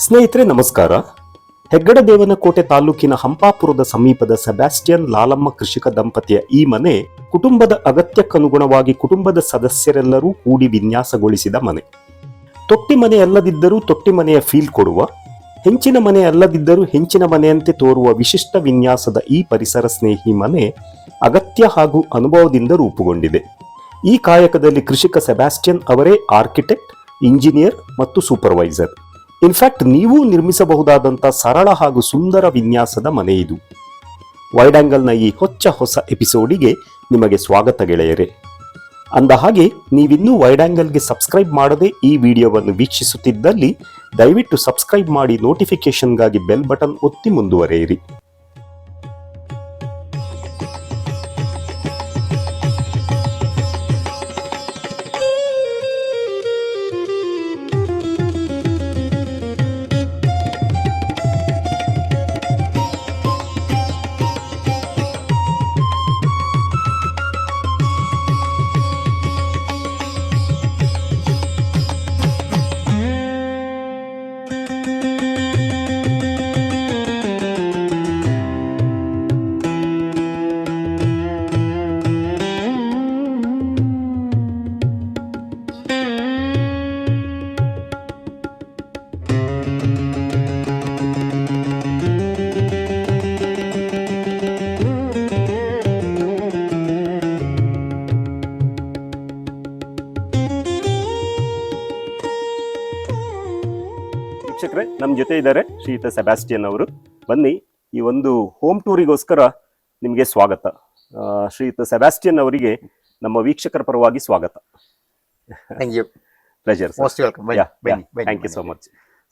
ಸ್ನೇಹಿತರೆ ನಮಸ್ಕಾರ. ಹೆಗ್ಗಡದೇವನಕೋಟೆ ತಾಲೂಕಿನ ಹಂಪಾಪುರದ ಸಮೀಪದ ಸೆಬಾಸ್ಟಿಯನ್ ಲಾಲಮ್ಮ ಕೃಷಿಕ ದಂಪತಿಯ ಈ ಮನೆ ಕುಟುಂಬದ ಅಗತ್ಯಕ್ಕನುಗುಣವಾಗಿ ಕುಟುಂಬದ ಸದಸ್ಯರೆಲ್ಲರೂ ಕೂಡಿ ವಿನ್ಯಾಸಗೊಳಿಸಿದ ಮನೆ. ತೊಟ್ಟಿ ಮನೆ ಅಲ್ಲದಿದ್ದರೂ ತೊಟ್ಟಿ ಮನೆಯ ಫೀಲ್ ಕೊಡುವ, ಹೆಂಚಿನ ಮನೆ ಅಲ್ಲದಿದ್ದರೂ ಹೆಂಚಿನ ಮನೆಯಂತೆ ತೋರುವ ವಿಶಿಷ್ಟ ವಿನ್ಯಾಸದ ಈ ಪರಿಸರ ಸ್ನೇಹಿ ಮನೆ ಅಗತ್ಯ ಹಾಗೂ ಅನುಭವದಿಂದ ರೂಪುಗೊಂಡಿದೆ. ಈ ಕಾಯಕದಲ್ಲಿ ಕೃಷಿಕ ಸೆಬಾಸ್ಟಿಯನ್ ಅವರೇ ಆರ್ಕಿಟೆಕ್ಟ್, ಇಂಜಿನಿಯರ್ ಮತ್ತು ಸೂಪರ್ವೈಸರ್. ಇನ್ಫ್ಯಾಕ್ಟ್ ನೀವು ನಿರ್ಮಿಸಬಹುದಾದಂಥ ಸರಳ ಹಾಗೂ ಸುಂದರ ವಿನ್ಯಾಸದ ಮನೆ ಇದು. ವೈಡ್ ಆಂಗಲ್ನ ಈ ಹೊಸ ಎಪಿಸೋಡಿಗೆ ನಿಮಗೆ ಸ್ವಾಗತ ಗೆಳೆಯರೇ. ಅಂದ ಹಾಗೆ ನೀವಿನ್ನೂ ವೈಡ್ ಆಂಗಲ್ಗೆ ಸಬ್ಸ್ಕ್ರೈಬ್ ಮಾಡದೆ ಈ ವಿಡಿಯೋವನ್ನು ವೀಕ್ಷಿಸುತ್ತಿದ್ದಲ್ಲಿ ದಯವಿಟ್ಟು ಸಬ್ಸ್ಕ್ರೈಬ್ ಮಾಡಿ ನೋಟಿಫಿಕೇಶನ್ಗಾಗಿ ಬೆಲ್ ಬಟನ್ ಒತ್ತಿ ಮುಂದುವರೆಯಿರಿ. ವೀಕ್ಷಕರೇ, ನಮ್ಮ ಜೊತೆ ಇದ್ದಾರೆ ಶ್ರೀಯುತ ಸೆಬಾಸ್ಟಿಯನ್ ಅವರು. ಬನ್ನಿ, ಈ ಒಂದು ಹೋಮ್ ಟೂರಿಗೋಸ್ಕರ ನಿಮಗೆ ಸ್ವಾಗತ. ಶ್ರೀಯುತ ಸೆಬಾಸ್ಟಿಯನ್ ಅವರಿಗೆ ನಮ್ಮ ವೀಕ್ಷಕರ ಪರವಾಗಿ ಸ್ವಾಗತ. Pleasure. Thank you so much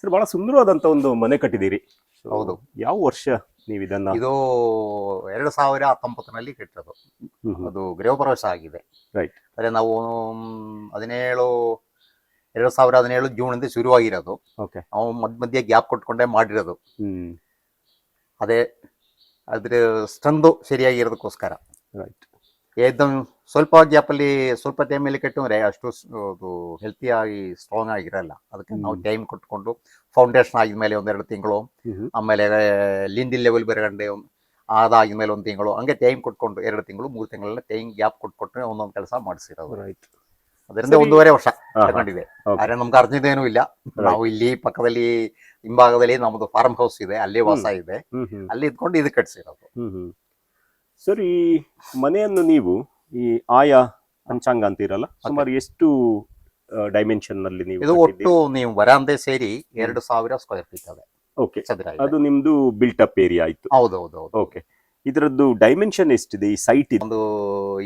sir. ಬಹಳ ಸುಂದರವಾದಂತ ಒಂದು ಮನೆ ಕಟ್ಟಿದ್ದೀರಿ. ಹೌದು. ಯಾವ ವರ್ಷ ನೀವು ಇದನ್ನ? ಇದು 2019ರಲ್ಲಿ ಕಟ್ಟಿರೋದು. ಅದು ಗೃಹ ಪ್ರವೇಶ ಆಗಿದೆ. ರೈಟ್. ಅದೇ ನಾವು 2017 ಜೂನ್ ಅಂತ ಶುರುವಾಗಿರೋದು. ಓಕೆ. ನಾವು ಮಧ್ಯೆ ಗ್ಯಾಪ್ ಕೊಟ್ಕೊಂಡೇ ಮಾಡಿರೋದು. ಅದೇ ಅದ್ರ ಸ್ಟ್ರೆಂತ್ ಸರಿಯಾಗಿರೋದಕ್ಕೋಸ್ಕರ. ರೈಟ್. ಏಕದಮ್ ಸ್ವಲ್ಪ ಗ್ಯಾಪಲ್ಲಿ ಸ್ವಲ್ಪ ಟೈಮಲ್ಲಿ ಕಟ್ಟಿದ್ರೆ ಅಷ್ಟು ಅದು ಹೆಲ್ತಿಯಾಗಿ ಸ್ಟ್ರಾಂಗ್ ಆಗಿರಲ್ಲ. ಅದಕ್ಕೆ ನಾವು ಟೈಮ್ ಕೊಟ್ಕೊಂಡು ಫೌಂಡೇಶನ್ ಆಗಿದ್ಮೇಲೆ 1-2 ತಿಂಗಳು, ಆಮೇಲೆ ಲಿಂಡಿ ಲೆವೆಲ್ ಬೆರಗಂಡೆ ಅದಾಗಿದ್ಮೇಲೆ 1 ತಿಂಗಳು, ಹಂಗೆ ಟೈಮ್ ಕೊಟ್ಕೊಂಡು 2 ತಿಂಗಳು 3 ತಿಂಗಳನ್ನ ಟೈಮ್ ಗ್ಯಾಪ್ ಕೊಟ್ಕೊಟ್ರೆ ಒಂದೊಂದು ಕೆಲಸ ಮಾಡಿಸಿರೋದು. ರೈಟ್. ಅದರಿಂದ 1.5 ವರ್ಷ ತಗೊಂಡಿದೆ. ಆದ್ರೆ ನಮ್ಗೆ ಅರ್ಜಿದೇನೂ ಇಲ್ಲ. ನಾವು ಇಲ್ಲಿ ಪಕ್ಕದಲ್ಲಿ ಹಿಂಭಾಗದಲ್ಲಿ ನಮ್ದು ಫಾರ್ಮ್ ಹೌಸ್ ಇದೆ, ಅಲ್ಲಿ ವಾಸ ಇದೆ, ಅಲ್ಲಿ ಇದ್ಕೊಂಡು ಇದು ಕಟ್ಸಿರೋದು. ಸರ್, ಈ ಮನೆಯನ್ನು ನೀವು ಈ ಆಯಾ ಪಂಚಾಂಗ ಅಂತೀರಲ್ಲ, ಸುಮಾರು ಎಷ್ಟು ಡೈಮೆನ್ಷನ್ ನಲ್ಲಿ ನೀವು? ಇದು ಒಟ್ಟು ನೀವು ವರಾಂದೆ ಸೇರಿ 2000 ಸ್ಕ್ವೇರ್ ಫೀಟ್ ಅದೇ. ಓಕೆ. ಅದು ನಿಮ್ದು ಬಿಲ್ಟ್ ಅಪ್ ಏರಿಯಾ ಆಯ್ತು. ಹೌದೌದು. ಓಕೆ. ಇದರದ್ದು ಡೈಮೆನ್ಷನ್ ಎಷ್ಟಿದೆ? ಈ ಸೈಟ್ ಒಂದು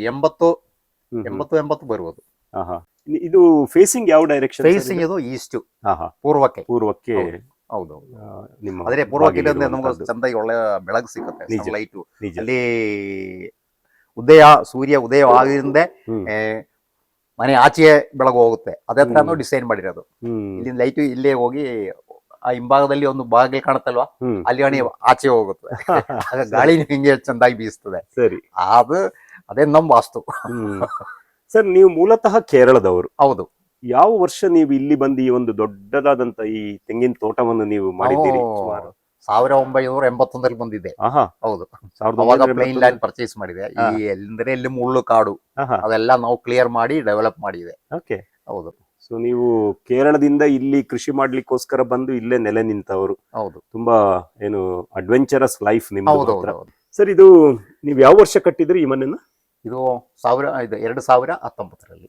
80 ಬರ್ಬೋದು. ಇದು ಫೇಸಿಂಗ್ ಯಾವ ಡೈರೆಕ್ಷನ್? ಫೇಸಿಂಗ್ ಇದು ಈಸ್ಟ್, ಪೂರ್ವಕ್ಕೆ. ಪೂರ್ವಕ್ಕೆ. ಹೌದು. ಆದ್ರೆ ಪೂರ್ವಕ್ಕೆ ನಮ್ಗೆ ಚಂದಾಗಿ ಒಳ್ಳೆ ಬೆಳಕು ಸಿಗುತ್ತೆ, ಲೈಟು. ಅಲ್ಲಿ ಸೂರ್ಯ ಉದಯ ಆಗಿಂದ ಮನೆ ಆಚೆಗೆ ಬೆಳಗು ಹೋಗುತ್ತೆ. ಅದೇ ತರ ಡಿಸೈನ್ ಮಾಡಿರೋದು. ಇಲ್ಲಿಂದ ಲೈಟು ಇಲ್ಲೇ ಹೋಗಿ ಆ ಹಿಂಭಾಗದಲ್ಲಿ ಒಂದು ಬಾಗಿಲು ಕಾಣುತ್ತಲ್ವಾ, ಅಲ್ಲಿ ಹಣಿ ಆಚೆ ಹೋಗುತ್ತೆ. ಆಗ ಗಾಳಿ ಹಿಂಗೆ ಚಂದಾಗಿ ಬೀಸ್ತದೆ. ಸರಿ. ಅದೇ ನಮ್ ವಾಸ್ತು. ಸರ್, ನೀವು ಮೂಲತಃ ಕೇರಳದವರು. ಹೌದು. ಯಾವ ವರ್ಷ ನೀವು ಇಲ್ಲಿ ಬಂದು ಈ ಒಂದು ದೊಡ್ಡದಾದಂತ ಈ ತೆಂಗಿನ ತೋಟವನ್ನು ನೀವು ಮಾಡಿದ್ದೀರಿ? 1981ರಲ್ಲಿ ಬಂದಿದ್ದೆ. ಹೌದು. ಅವಾಗ ಪ್ಲೇನ್ ಲ್ಯಾಂಡ್ ಪರ್ಚೇಸ್ ಮಾಡಿದೆ. ಈ ಎಲ್ಲಿಂದ್ರೆ ಇಲ್ಲಿ ಮುಳ್ಳು ಕಾಡು ಅದೆಲ್ಲ ನಾವು ಕ್ಲಿಯರ್ ಮಾಡಿ ಡೆವಲಪ್ ಮಾಡಿದೆ. ಓಕೆ. ಹೌದು. ಸೊ ನೀವು ಕೇರಳದಿಂದ ಇಲ್ಲಿ ಕೃಷಿ ಮಾಡ್ಲಿಕ್ಕೋಸ್ಕರ ಬಂದು ಇಲ್ಲೇ ನೆಲೆ ನಿಂತವರು. ಹೌದು. ತುಂಬಾ ಏನು ಅಡ್ವೆಂಚರಸ್ ಲೈಫ್ ನಿಮ್ದು. ಹೌದು. ಸರ್, ಇದು ನೀವು ಯಾವ ವರ್ಷ ಕಟ್ಟಿದ್ರಿ ಈ ಮನೆಯನ್ನ? ಇದು 2019ರಲ್ಲಿ.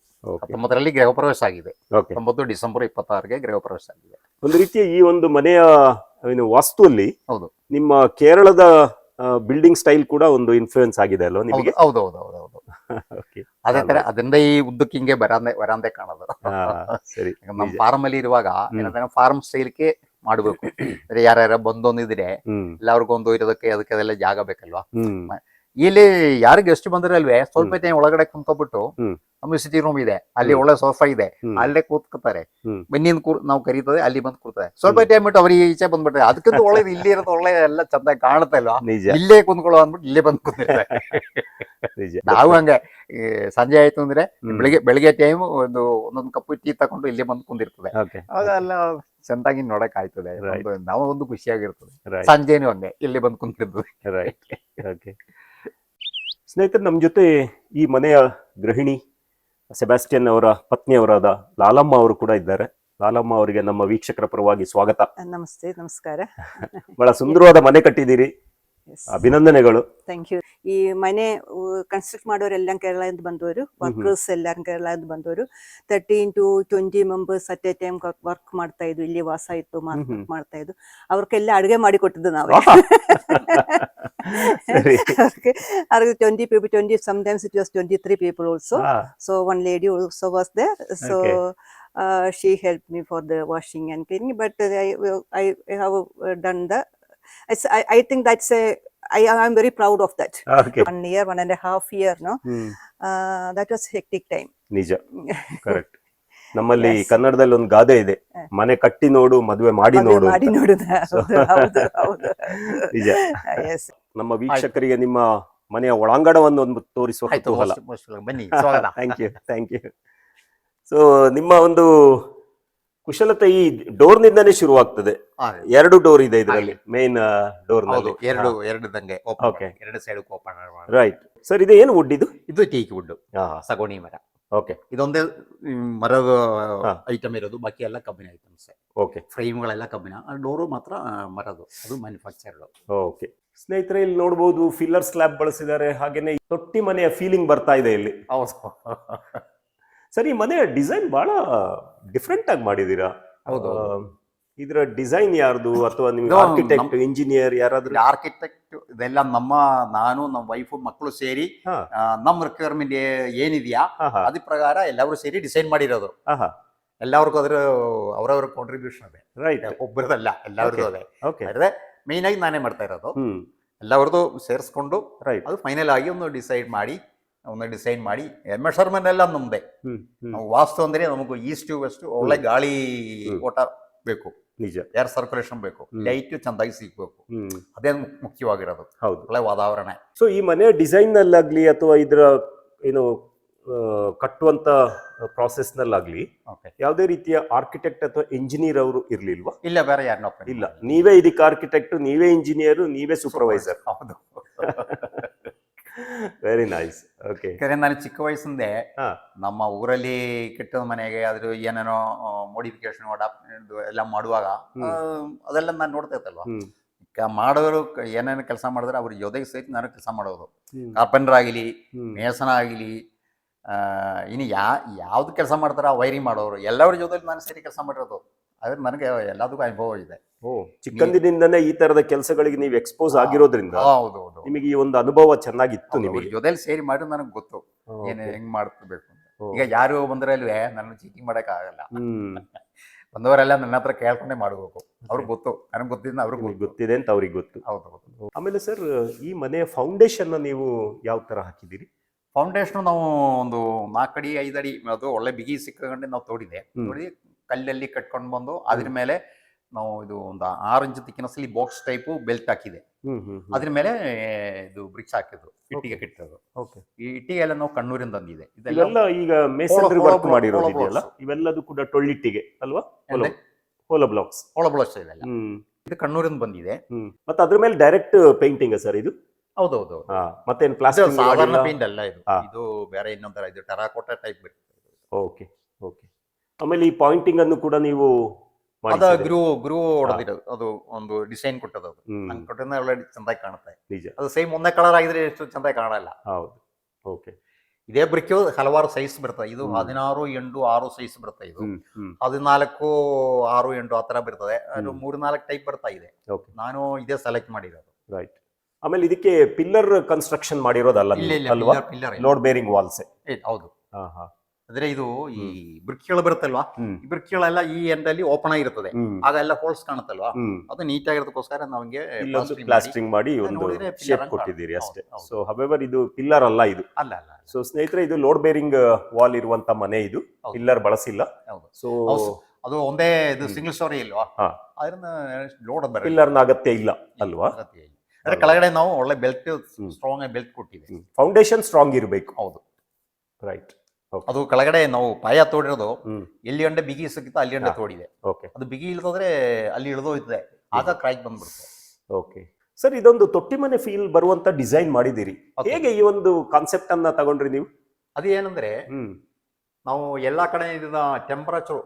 19ರಲ್ಲಿ ಗೃಹ ಪ್ರವೇಶ ಆಗಿದೆ. 19 ಡಿಸೆಂಬರ್ 26ಗೆ ಗೃಹ ಪ್ರವೇಶ ಆಗಿದೆ. ಒಂದು ರೀತಿಯ ಈ ಒಂದು ಮನೆಯ ವಾಸ್ತುವಲ್ಲಿ ಹೌದು ನಿಮ್ಮ ಕೇರಳದ ಬಿಲ್ಡಿಂಗ್ ಸ್ಟೈಲ್ ಕೂಡ ಒಂದು ಇನ್ಫ್ಲೂಯೆನ್ಸ್ ಆಗಿದೆ ಅಲ್ವಾ ನಿಮಗೆ? ಹೌದೌದೌದೌದು. ಅದೇ ತರ ಅದರಿಂದ ಈ ಉದ್ದಕ್ಕೆ ಹಿಂಗೆ ವರಾಂದೆ ಕಾಣೋದು. ಸರಿ. ನಮ್ಮ ಫಾರ್ಮ್ ಅಲ್ಲಿ ಇರುವಾಗ ಏನಂದ್ರೆ ಫಾರ್ಮ್ ಸ್ಟೈಲ್ಗೆ ಮಾಡ್ಬೇಕು. ಯಾರ್ಯಾರ ಬಂದೊಂದಿದ್ರೆ ಎಲ್ಲರಿಗೊಂದು ಇರೋದಕ್ಕೆ ಅದಕ್ಕೆಲ್ಲ ಜಾಗ ಬೇಕಲ್ವಾ. ಇಲ್ಲಿ ಯಾರಿಗೆ ಎಷ್ಟು ಬಂದ್ರೆ ಅಲ್ವೇ ಸ್ವಲ್ಪ ಟೈಮ್ ಒಳಗಡೆ ಕುಂತ್ಕೊಬಿಟ್ಟು, ನಮ್ಮ ಸಿಟಿಂಗ್ ರೂಮ್ ಇದೆ, ಅಲ್ಲಿ ಒಳ್ಳೆ ಸೋಫಾ ಇದೆ, ಅಲ್ಲೇ ಕೂತ್ಕೊತಾರೆ. ಬೆನ್ನಿಂದ ನಾವು ಕರೀತದೆ, ಅಲ್ಲಿ ಬಂದು ಕೂರ್ತಾರೆ. ಸ್ವಲ್ಪ ಟೈಮ್ ಬಿಟ್ಟು ಅವ್ರಿಗೆ ಈಚೆ ಬಂದ್ಬಿಟ್ರೆ ಅದಕ್ಕಿಂತ ಒಳ್ಳೇದು ಇಲ್ಲಿ ಇರೋದು ಒಳ್ಳೆ ಎಲ್ಲ ಚಂದ ಕಾಣುತ್ತೆ ಅಲ್ವಾ. ಇಲ್ಲೇ ಕುಂತ್ಕೊಳ್ಳೋ ಅಂದ್ಬಿಟ್ಟು ಇಲ್ಲೇ ಬಂದು ಕೂತಿರ್ತಾರೆ. ನಾವು ಹಂಗೆ ಸಂಜೆ ಆಯ್ತು ಅಂದ್ರೆ ಬೆಳಿಗ್ಗೆ ಟೈಮ್ ಒಂದೊಂದು ಕಪ್ಪು ಟೀ ತಕೊಂಡು ಇಲ್ಲಿ ಬಂದು ಕುಂದಿರ್ತದೆ. ಅವಾಗ ಎಲ್ಲ ಚೆಂದಾಗಿ ನೋಡಕ್ ಆಯ್ತದೆ. Right. ನಾವು ಒಂದು ಖುಷಿಯಾಗಿರ್ತದೆ. Right. ಸಂಜೆನೂ ಹಂಗೆ ಇಲ್ಲಿ ಬಂದು ಕುಂತಿರ್ತದೆ. ರೈಟ್. ಓಕೆ ಸ್ನೇಹಿತರೆ, ನಮ್ಮ ಜೊತೆ ಈ ಮನೆಯ ಗೃಹಿಣಿ ಸೆಬಾಸ್ಟಿಯನ್ ಅವರ ಪತ್ನಿಯವರಾದ ಲಾಲಮ್ಮ ಅವರು ಕೂಡ ಇದ್ದಾರೆ. ಲಾಲಮ್ಮ ಅವರಿಗೆ ನಮ್ಮ ವೀಕ್ಷಕರ ಪರವಾಗಿ ಸ್ವಾಗತ. ನಮಸ್ತೆ, ನಮಸ್ಕಾರ. ಬಹಳ ಸುಂದರವಾದ ಮನೆ ಕಟ್ಟಿದ್ದೀರಿ, ಅಭಿನಂದನೆಗಳು. Thank you. ಈ ಮನೆ ಕನ್ಸ್ಟ್ರಕ್ಟ್ ಮಾಡೋರೆಲ್ಲ ಕೇರಳದಿಂದ ಬಂದವರು, ವರ್ಕರ್ಸ್ ಎಲ್ಲರೂ ಕೇರಳದಿಂದ ಬಂದವರು. 13 to 20 members at A time work ಮಾಡ್ತಾ ಇದ್ರು. ಇಲ್ಲಿ ವಾಸ ಇತ್ತು, ಮಾಡ್ತಾ ಇದ್ರು. ಅವ್ರಿಗೆಲ್ಲ ಅಡುಗೆ ಮಾಡಿ ಕೊಟ್ಟಿದ್ದು ನಾವೇ. ಅವ್ರಿಗೆ 20 people, 20 sometimes it was 23 people also. So one lady also was there. So she helped me for the washing and cleaning. But I have done the. I think that's I'm very proud of that. Okay. 1 year, 1.5 year, no? That was hectic time. ನಿಜ, correct. ನಮ್ಮಲ್ಲಿ ಕನ್ನಡದಲ್ಲಿ ಒಂದು ಗಾದೆ ಇದೆ, ಮನೆ ಕಟ್ಟಿ ನೋಡು ಮದುವೆ ಮಾಡಿ ನೋಡು. ನಿಜ. ನಮ್ಮ ವೀಕ್ಷಕರಿಗೆ ನಿಮ್ಮ ಮನೆಯ ಒಳಾಂಗಣವನ್ನು ಒಂದು ತೋರಿಸುವ ಕುತೂಹಲ. ಬನ್ನಿ. Thank you. ಸೊ ನಿಮ್ಮ ಒಂದು ಕುಶಲತೆ ಈ ಡೋರ್ ನಿಂದಾನೇ ಶುರುವಾಗ್ತದೆ. 2 ಡೋರ್ ಇದೆ ಇದರಲ್ಲಿ, ಮೇನ್ ಡೋರ್. ಎರಡು ದಂಗೆ ಎರಡು ಸೈಡ್ ಓಪನ್. Right sir. ಇದು ಏನು ವುಡ್? ಇದು ಟೀಕ್ ವುಡ್, ಸಗೋಣಿ ಮರ. ಓಕೆ. ಇದೊಂದೇ ಮರದ ಐಟಮ್ ಇರೋದು, ಬಾಕಿ ಎಲ್ಲ ಕಬ್ಬಿನ ಐಟಮ್ಸ್. ಓಕೆ. ಫ್ರೇಮ್ಗಳೆಲ್ಲ ಕಬ್ಬಿನ, ಡೋರು ಮಾತ್ರ ಮರದು, ಅದು ಮ್ಯಾನುಫ್ಯಾಕ್ಚರ್ಡ್. ಓಕೆ ಸ್ನೇಹಿತರೆ, ಇಲ್ಲಿ ನೋಡಬಹುದು ಫಿಲ್ಲರ್ ಸ್ಲ್ಯಾಬ್ ಬಳಸಿದ್ದಾರೆ. ಹಾಗೇನೆ ತೊಟ್ಟಿ ಮನೆಯ ಫೀಲಿಂಗ್ ಬರ್ತಾ ಇದೆ ಇಲ್ಲಿ. ಹೌದು ಸರ್, ಈ ಮನೆಯ ಡಿಸೈನ್ ಬಹಳ ಡಿಫ್ರೆಂಟ್ ಆಗಿ ಮಾಡಿದೀರಾ. ಹೌದು. ಇದರ ಡಿಸೈನ್ ಯಾರ್ದು, ಅಥವಾ ನಿಮ್ಗೆ ಆರ್ಕಿಟೆಕ್ಟ್, ಇಂಜಿನಿಯರ್ ಯಾರಾದ್ರೂ? ಆರ್ಕಿಟೆಕ್ಟ್ ಇದೆಲ್ಲ ನಾನು ನಮ್ಮ ವೈಫ್ ಮಕ್ಕಳು ಸೇರಿ ನಮ್ಮ ರಿಕ್ವೈರ್ಮೆಂಟ್ ಏನಿದೆಯಾ ಅದ್ರ ಪ್ರಕಾರ ಎಲ್ಲರೂ ಸೇರಿ ಡಿಸೈನ್ ಮಾಡಿರೋದು. ಎಲ್ಲರಿಗೂ ಅದ್ರ ಅವರವರ ಕಾಂಟ್ರಿಬ್ಯೂಷನ್ ಇದೆ. ರೈಟ್. ಒಬ್ಬರದಲ್ಲ, ಎಲ್ಲರದ್ದು ಅದೇ. ಅದೇ ಮೇನ್ ಆಗಿ ನಾನೇ ಮಾಡ್ತಾ ಇರೋದು. ಎಲ್ಲರದ್ದು ಸೇರಿಸ್ಕೊಂಡು ಅದು ಫೈನಲ್ ಆಗಿ ಒಂದು ಡಿಸೈನ್ ಮಾಡಿ ಮೆಷರ್ಮೆಂಟ್ ಎಲ್ಲ ನಮ್ದೆ. ನಾವು ವಾಸ್ತು ಅಂದ್ರೆ ನಮಗೂ ಈಸ್ಟ್ ಟು ವೆಸ್ಟ್ ಒಳ್ಳೆ ಗಾಳಿ ಓಟ ಬೇಕು, ನಿಜ, ಏರ್ ಸರ್ಕ್ಯುಲೇಷನ್ ಬೇಕು, ಲೈಟ್ ಚಂದಾಗಿ ಸಿಗ್ಬೇಕು. ಅದೇ ಮುಖ್ಯವಾಗಿರೋದು. ಹೌದು, ಒಳ್ಳೆ ವಾತಾವರಣ. ಸೊ ಈ ಮನೆಯ ಡಿಸೈನ್ ನಲ್ಲಾಗ್ಲಿ ಅಥವಾ ಇದರ ಏನು ಕಟ್ಟುವಂತ ಪ್ರಾಸೆಸ್ ನಲ್ಲಾಗ್ಲಿ ಯಾವುದೇ ರೀತಿಯ ಆರ್ಕಿಟೆಕ್ಟ್ ಅಥವಾ ಇಂಜಿನಿಯರ್ ಅವರು ಇರ್ಲಿಲ್ವಾ? ಇಲ್ಲ, ಬೇರೆ ಯಾರನ್ನ ಇಲ್ಲ, ನೀವೇ ಇದಕ್ಕೆ ಆರ್ಕಿಟೆಕ್ಟ್, ನೀವೇ ಇಂಜಿನಿಯರ್, ನೀವೇ ಸೂಪರ್ವೈಸರ್. ಹೌದು. Very nice. ಓಕೆ. ನಾನು ಚಿಕ್ಕ ವಯಸ್ಸಿಂದೆ ನಮ್ಮ ಊರಲ್ಲಿ ಕೆಟ್ಟ ಮನೆಗೆ ಅದ್ರ ಏನೇನೋ ಮೋಡಿಫಿಕೇಶನ್ ಎಲ್ಲ ಮಾಡುವಾಗ ಅದೆಲ್ಲ ನಾನು ನೋಡ್ತಾ ಇತ್ತಲ್ವಾ. ಮಾಡೋರು ಏನೇನು ಕೆಲಸ ಮಾಡಿದ್ರೆ ಅವ್ರ ಜೊತೆಗೆ ಸಹಿತ ನಾನು ಕೆಲಸ ಮಾಡೋದು. ಕಾರ್ಪೆಂಟರ್ ಆಗಿಲಿ, ಮೇಸನ ಆಗಿಲಿ, ಇನ್ನು ಯಾವ್ದು ಕೆಲಸ ಮಾಡ್ತಾರ ವೈರಿಂಗ್ ಮಾಡೋರು, ಎಲ್ಲರ ಜೊತೆಲಿ ನಾನು ಸೇರಿ ಕೆಲಸ ಮಾಡಿರೋದು. ಆದ್ರೆ ನನಗೆ ಎಲ್ಲದಕ್ಕೂ ಅನುಭವ ಇದೆ. ಚಿಕ್ಕಂದಿನಿಂದನೇ ಈ ತರದ ಕೆಲಸಗಳಿಗೆ ನೀವು ಎಕ್ಸ್ಪೋಸ್ ಆಗಿರೋದ್ರಿಂದ ನಿಮಗೆ ಈ ಒಂದು ಅನುಭವ ಚೆನ್ನಾಗಿತ್ತು. ನಿಮಗೆ ಜೊತೆಲಿ ಸೇರಿ ಮಾಡಿ ನನಗೆ ಗೊತ್ತು ಹೆಂಗ್ ಮಾಡ್ಬೇಕು ಅಂತ. ಈಗ ಯಾರು ಬಂದ್ರೆ ಅಲ್ವೇ ನನ್ನ ಚೀಟಿಂಗ್ ಮಾಡಕ್ ಆಗಲ್ಲ. ಬಂದವರೆಲ್ಲ ನನ್ನ ಹತ್ರ ಕೇಳ್ಕೊಂಡೇ ಮಾಡ್ಬೇಕು. ಅವ್ರಿಗೆ ಗೊತ್ತು, ನನಗೆ ಗೊತ್ತಿದ್ದ ಅವ್ರಿಗೆ ಗೊತ್ತಿದೆ ಅಂತ ಅವ್ರಿಗೆ ಗೊತ್ತು. ಹೌದು. ಆಮೇಲೆ ಸರ್, ಈ ಮನೆಯ ಫೌಂಡೇಶನ್ ನೀವು ಯಾವ ತರ ಹಾಕಿದ್ದೀರಿ? ಫೌಂಡೇಶನ್ ನಾವು ಒಂದು 4 ಅಡಿ 5 ಅಡಿ ಅದು ಒಳ್ಳೆ ಬಿಗಿ ಸಿಕ್ಕಂಡೆ ನಾವು ತೋಡಿದೆ. ನೋಡಿ ಕಲ್ಲಲ್ಲಿ ಕಟ್ಕೊಂಡು ಬಂದು ಅದ್ರ ಮೇಲೆ ನಾವು ಇದು ಒಂದು 6 ಇಂಚ್ ತಿಕ್ಕಿನಸಲಿ ಬಾಕ್ಸ್ ಟೈಪ್ ಬೆಲ್ಟ್ ಹಾಕಿದೆ. ಅದ್ರ ಮೇಲೆ ಇದು ಬ್ರಿಕ್ಸ್ ಹಾಕಿದ್ರು, ಇಟ್ಟಿಗೆ ಕಟ್ಟಿರೋದು. ಈ ಇಟ್ಟಿಗೆ ಎಲ್ಲ ನಾವು ಕಣ್ಣೂರಿಂದ ತಂದಿದೆ. ಇದೆಲ್ಲ ಈಗ ಮೇಸನ್ರಿ ವರ್ಕ್ ಮಾಡಿರೋದು ಇವೆಲ್ಲದು ಕೂಡ ಟೊಳ್ಳಿಟ್ಟಿಗೆ ಅಲ್ವಾ? ಹೋಲೋ ಬ್ಲಾಕ್ಸ್ ಇದೆಲ್ಲ. ಇದು ಕಣ್ಣೂರಿಂದ ಬಂದಿದೆ. ಮತ್ತೆ ಅದ್ರ ಮೇಲೆ ಡೈರೆಕ್ಟ್ ಪೇಂಟಿಂಗ್ ಸರ್ ಇದು? ಹೌದೌದು. ಮತ್ತೇನು ಪ್ಲಾಸ್ಟಿಕ್ ಸಾಧಾರಣ ಪೇಂಟ್ ಅಲ್ಲ ಇದು. ಇದು ಬೇರೆ ಇನ್ನೊಂದರ ಇದು ಟೆರಾಕೋಟಾ ಟೈಪ್ ಬರ್ತದೆ. ಓಕೆ. ಆಮೇಲೆ ಈ ಪಾಯಿಂಟಿಂಗ್ ಅನ್ನು ಕೂಡ ನೀವು ಗ್ರೂ ಹೊಡೆದಿರೋದು, ಅದು ಒಂದು ಡಿಸೈನ್ ಕೊಟ್ಟದ್ದು. ಅದು ನಂಗೆ ಕೊಟ್ಟಿದ್ದ ಒಳ್ಳೆ ಚಂದಾಗಿ ಕಾಣುತ್ತೆ. ನಿಜ. ಅದು ಸೇಮ್ ಒಂದೇ ಕಲರ್ ಆಗಿದ್ರೆ ಎಷ್ಟು ಚಂದಾಗಿ ಕಾಣಲ್ಲ. ಹೌದು. ಓಕೆ. ಇದೇ ಬ್ರಿಕ್ ಹಲವಾರು ಸೈಜ್ ಬರ್ತದೆ. ಇದು 16, 8, 6 ಸೈಜ್ ಬರ್ತದೆ. ಇದು 14, 6, 8 ಆ ತರ ಬರ್ತದೆ. ಅದು 3-4 ಟೈಪ್ ಬರ್ತಾ ಇದೆ. ನಾನು ಇದೇ ಸೆಲೆಕ್ಟ್ ಮಾಡಿರೋದು. ರೈಟ್. ಆಮೇಲೆ ಇದಕ್ಕೆ ಪಿಲ್ಲರ್ ಕನ್ಸ್ಟ್ರಕ್ಷನ್ ಮಾಡಿರೋದಲ್ಲ ಅಲ್ವಾ? Load bearing walls. ಹೌದು. ಅಂದ್ರೆ ಇದು ಈ ಬ್ರಿಕ್ಗಳು ಬರುತ್ತಲ್ವಾ, ಈ ಬ್ರಿಕ್ಗಳೆಲ್ಲ ಈ ಎಂಡ್ ಅಲ್ಲಿ ಓಪನ್ ಆಗಿರ್ತದೆ. ಆಗ ಎಲ್ಲ ಹೋಲ್ಸ್ ಕಾಣುತ್ತಲ್ವಾ, ಅದು ನೀಟಾಗಿರೋದಕ್ಕೋಸ್ಕರ ನಮಗೆ ಪ್ಲಾಸ್ಟರಿಂಗ್ ಮಾಡಿ ಒಂದು ಶೇಪ್ ಕೊಟ್ಟಿದ್ದೀರಿ ಅಷ್ಟೇ. ಸೊ ಹವೆವರ್ ಇದು ಪಿಲ್ಲರ್ ಅಲ್ಲ, ಇದು ಅಲ್ಲ. ಸೊ ಸ್ನೇಹಿತರೆ, ಇದು ಲೋಡ್ ಬೇರಿಂಗ್ ವಾಲ್ ಇರುವಂತ ಮನೆ, ಇದು ಪಿಲ್ಲರ್ ಬಳಸಿಲ್ಲ. ಸೊ ಅದು ಒಂದೇ ಇದು ಸಿಂಗಲ್ ಸ್ಟೋರಿ ಇಲ್ವಾ, ಅದನ್ನ ಲೋಡ್ ಪಿಲ್ಲರ್ನ ಅಗತ್ಯ ಇಲ್ಲ ಅಲ್ವಾ? ಅದ್ರ ಕೆಳಗಡೆ ನಾವು ಒಳ್ಳೆ ಬೆಲ್ಟ್, ಸ್ಟ್ರಾಂಗ್ ಬೆಲ್ಟ್ ಕೊಟ್ಟಿದೆ. ಫೌಂಡೇಶನ್ ಸ್ಟ್ರಾಂಗ್ ಇರಬೇಕು. ಹೌದು. ರೈಟ್. Okay. ಅದು ಕೆಳಗಡೆ ನಾವು ಪಾಯ ತೋಡಿರೋದು ಹ್ಮ್ ಎಲ್ಲಿ ಅಂಡೆ ಬಿಗಿ ಸಿಕ್ಕಿತ್ತು ಅಲ್ಲಿ ಅಂಡೆ ಹಾ. ತೋಡಿದೆ. ಓಕೆ ಅದು ಬಿಗಿ ಇಲ್ದೋದ್ರೆ ಅಲ್ಲಿ ಇಳಿದೋಯ್ತದೆ, ಆಗ ಕ್ರ್ಯಾಕ್ ಬಂದ್ಬಿಡುತ್ತೆ. ಓಕೆ ಸರ್, ಇದೊಂದು ತೊಟ್ಟಿ ಮನೆ ಫೀಲ್ ಬರುವಂತ ಡಿಸೈನ್ ಮಾಡಿದಿರಿ. Okay. ಹೇಗೆ ಈ ಒಂದು ಕಾನ್ಸೆಪ್ಟ್ ಅನ್ನ ತಗೊಂಡ್ರಿ ನೀವು? ಅದು ಏನಂದ್ರೆ ನಾವು ಎಲ್ಲಾ ಕಡೆ ಇದನ್ನ ಟೆಂಪರೇಚರ್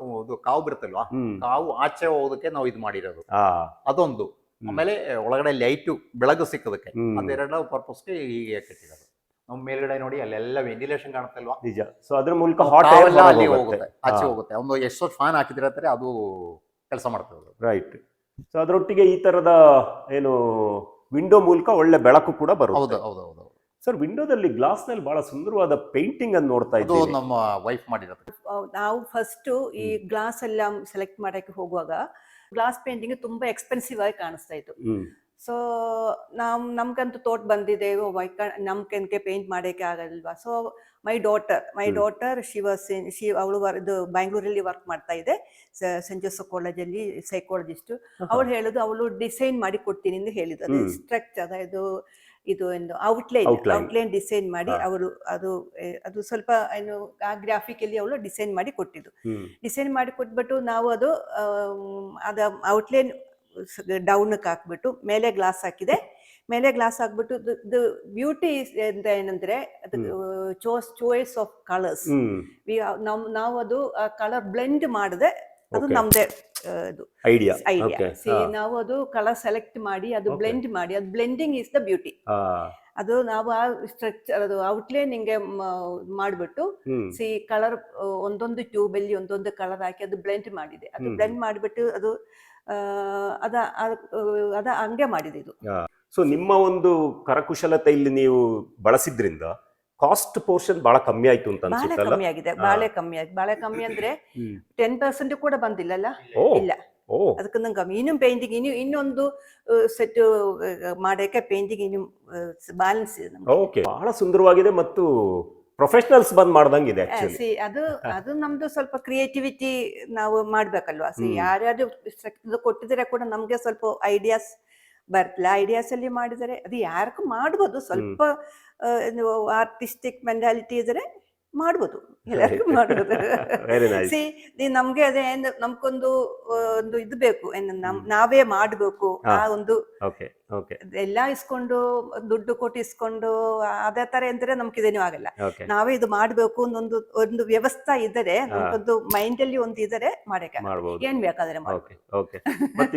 ಕಾವು ಬರುತ್ತಲ್ವಾ, ಕಾವು ಆಚೆ ಹೋಗೋದಕ್ಕೆ ನಾವು ಇದು ಮಾಡಿರೋದು ಅದೊಂದು. ಆಮೇಲೆ ಒಳಗಡೆ ಲೈಟು ಬೆಳಕು ಸಿಕ್ಕದಕ್ಕೆ, ಅದೆರಡು ಪರ್ಪಸ್ಗೆ ಹೀಗೆ ಕಟ್ಟಿರೋದು. ನಾವು ಮೇಲ್ಗಡೆ ನೋಡಿ ಅಲ್ಲೆಲ್ಲ ವೆಂಟಿಲೇಷನ್ ಕಾಣುತ್ತಲ್ವಾ, ನಿಜ. ಸೊ ಅದ್ರ ಮೂಲಕ ಹಾಟ್ ಏರ್ ಅಲ್ಲಿ ಹೋಗುತ್ತೆ, ಆಚೆ ಹೋಗುತ್ತೆ. ಒಂದು ಎಷ್ಟು ಫ್ಯಾನ್ ಹಾಕಿದಿರತ್ತಾರೆ ಅದು ಕೆಲಸ ಮಾಡ್ತದೆ. ರೈಟ್. ಸೊ ಅದರೊಟ್ಟಿಗೆ ಈ ತರದ ಏನು ವಿಂಡೋ ಮೂಲಕ ಒಳ್ಳೆ ಬೆಳಕು ಕೂಡ ಬರುತ್ತೆ. ಹೌದು ಹೌದು ಹೌದು. ಸರ್, ವಿಂಡೋದಲ್ಲಿ ಗ್ಲಾಸ್ ನಲ್ಲಿ ಬಹಳ ಸುಂದರವಾದ ಪೇಂಟಿಂಗ್ ಅನ್ನು ನೋಡ್ತಾ ಇದು ಇದ್ದೀವಿ. ನಮ್ಮ ವೈಫ್ ಮಾಡಿರೋದು. ನಾವು ಫಸ್ಟ್ ಈ ಗ್ಲಾಸ್ ಎಲ್ಲ ಸೆಲೆಕ್ಟ್ ಮಾಡಕ್ಕೆ ಹೋಗುವಾಗ ಗ್ಲಾಸ್ ಪೇಂಟಿಂಗ್ ತುಂಬಾ ಎಕ್ಸ್ಪೆನ್ಸಿವ್ ಆಗಿ ಕಾಣಿಸ್ತಾ ಇತ್ತು. ಸೊ ನಮ್ಗಂತೂ ತೋಟ ಬಂದಿದೆ, ನಮ್ಗೆ ಪೇಂಟ್ ಮಾಡಕ್ಕೆ ಆಗಲ್ವಾ. ಸೊ ಮೈ ಡಾಟರ್ ಶಿ ಅವಳು ಇದು ಬ್ಯಾಂಗ್ಳೂರಲ್ಲಿ ವರ್ಕ್ ಮಾಡ್ತಾ ಇದೆ, ಸೆಂಟ್ ಜೋಸೆಫ್ ಕಾಲೇಜಲ್ಲಿ ಸೈಕಾಲಜಿಸ್ಟ್. ಅವಳು ಹೇಳುದು ಅವಳು ಡಿಸೈನ್ ಮಾಡಿ ಕೊಡ್ತೀನಿ ಎಂದು ಹೇಳಿದ್ರು. ಸ್ಟ್ರಕ್ಚರ್ ಅದಾയത് ಇದು ಒಂದು ಔಟ್ಲೈನ್ ಡಿಸೈನ್ ಮಾಡಿ ಅವಳು ಅದು ಸ್ವಲ್ಪ ಏನು ಆ ಗ್ರಾಫಿಕಲ್ಲಿ ಅವಳು ಡಿಸೈನ್ ಮಾಡಿ ಕೊಟ್ಟಿದ್ದು. ಡಿಸೈನ್ ಮಾಡಿ ಕೊಟ್ಬಿಟ್ಟು ನಾವು ಅದು ಔಟ್ಲೈನ್ ಡೌನ್ಗೆ ಹಾಕ್ಬಿಟ್ಟು ಮೇಲೆ ಗ್ಲಾಸ್ ಹಾಕಿದೆ. ಮೇಲೆ ಗ್ಲಾಸ್ ಹಾಕ್ಬಿಟ್ಟು ಬ್ಯೂಟಿ ಅಂತ ಏನಂದ್ರೆ ಅದು ಚಾಯ್ಸ್ ಆಫ್ ಕಲರ್ಸ್. ನಾವು ಅದು ಕಲರ್ ಬ್ಲೆಂಡ್ ಮಾಡಿದೆ, ಅದು ನಮ್ದೇ ಐಡಿಯಾ. ನಾವು ಅದು ಕಲರ್ ಸೆಲೆಕ್ಟ್ ಮಾಡಿ ಅದು ಬ್ಲೆಂಡ್ ಮಾಡಿ, ಅದು ಬ್ಲೆಂಡಿಂಗ್ ಇಸ್ ದ ಬ್ಯೂಟಿ. ಅದು ನಾವು ಆ ಸ್ಟ್ರಕ್ಚರ್ ಅದು ಔಟ್ಲೈನ್ ಹಿಂಗೆ ಮಾಡ್ಬಿಟ್ಟು ಕಲರ್ ಒಂದೊಂದು ಟ್ಯೂಬ್ ಅಲ್ಲಿ ಒಂದೊಂದು ಕಲರ್ ಹಾಕಿ ಅದು ಬ್ಲೆಂಡ್ ಮಾಡಿದೆ. ಅದು ಬ್ಲೆಂಡ್ ಮಾಡಿಬಿಟ್ಟು ಅದು ಅದ ಹಂಗೆ ಮಾಡಿದೆ ಇದು. ಸೊ ನಿಮ್ಮ ಒಂದು ಕರಕುಶಲತೆ ಇಲ್ಲಿ ನೀವು ಬಳಸಿದ್ರಿಂದ ಕಾಸ್ಟ್ ಪೋರ್ಷನ್ ಬಹಳ ಕಮ್ಮಿ ಆಯ್ತು ಅಂತ ಬಹಳ ಕಮ್ಮಿ ಆಗಿದೆ. ಬಹಳ ಕಮ್ಮಿ ಅಂದ್ರೆ 10% ಕೂಡ ಬಂದಿಲ್ಲಲ್ಲ. ಇಲ್ಲ, ಅದಕ್ಕಿಂತ ಕಮ್ಮಿ. ಇನ್ನು ಪೇಂಟಿಂಗ್ ಇನ್ನೊಂದು ಸೆಟ್ ಮಾಡಕ್ಕೆ ಪೇಂಟಿಂಗ್ ಇನ್ನು ಬ್ಯಾಲೆನ್ಸ್ ಇದೆ. ಓಕೆ, ಬಹಳ ಸುಂದರವಾಗಿದೆ ಮತ್ತು ಪ್ರೊಫೆಷನಲ್ಸ್ ಬಂದ್ ಮಾಡ್ದಂಗಿದೆ. ಅದು ನಮ್ದು ಸ್ವಲ್ಪ ಕ್ರಿಯೇಟಿವಿಟಿ ನಾವು ಮಾಡ್ಬೇಕಲ್ವಾ. ಯಾರ್ಯಾರು ಕೊಟ್ಟಿದ್ರೆ ಕೂಡ ನಮ್ಗೆ ಸ್ವಲ್ಪ ಐಡಿಯಾಸ್ ಬರ್ತಲ್ಲ. ಐಡಿಯಾಸ್ ಅಲ್ಲಿ ಮಾಡಿದರೆ ಅದು ಯಾರಿಗೂ ಮಾಡ್ಬೋದು. ಸ್ವಲ್ಪ ಆರ್ಟಿಸ್ಟಿಕ್ ಮೆಂಟಾಲಿಟಿ ಇದ್ರೆ ಮಾಡ್ಬೋದು, ಎಲ್ಲರಿಗೂ ಮಾಡ್ಬೋದು. ನಮ್ಗೆ ಅದೇ ನಮ್ಗೊಂದು ಇದು ಬೇಕು, ನಾವೇ ಮಾಡ್ಬೇಕು. ಆ ಒಂದು ಎಲ್ಲ ಇಸ್ಕೊಂಡು ದುಡ್ಡು ಕೊಟ್ಟು ಇಸ್ಕೊಂಡು ಅದೇ ತರ ಅಂದ್ರೆ ನಮ್ಗಿದೇನು ಆಗಲ್ಲ. ನಾವೇ ಇದು ಮಾಡ್ಬೇಕು ಒಂದು ವ್ಯವಸ್ಥೆ ಇದ್ದರೆ, ನಮ್ಗೊಂದು ಮೈಂಡ್ ಅಲ್ಲಿ ಒಂದು ಇದ್ರೆ ಮಾಡಕ್ಕೆ ಏನ್ ಬೇಕಾದ್ರೆ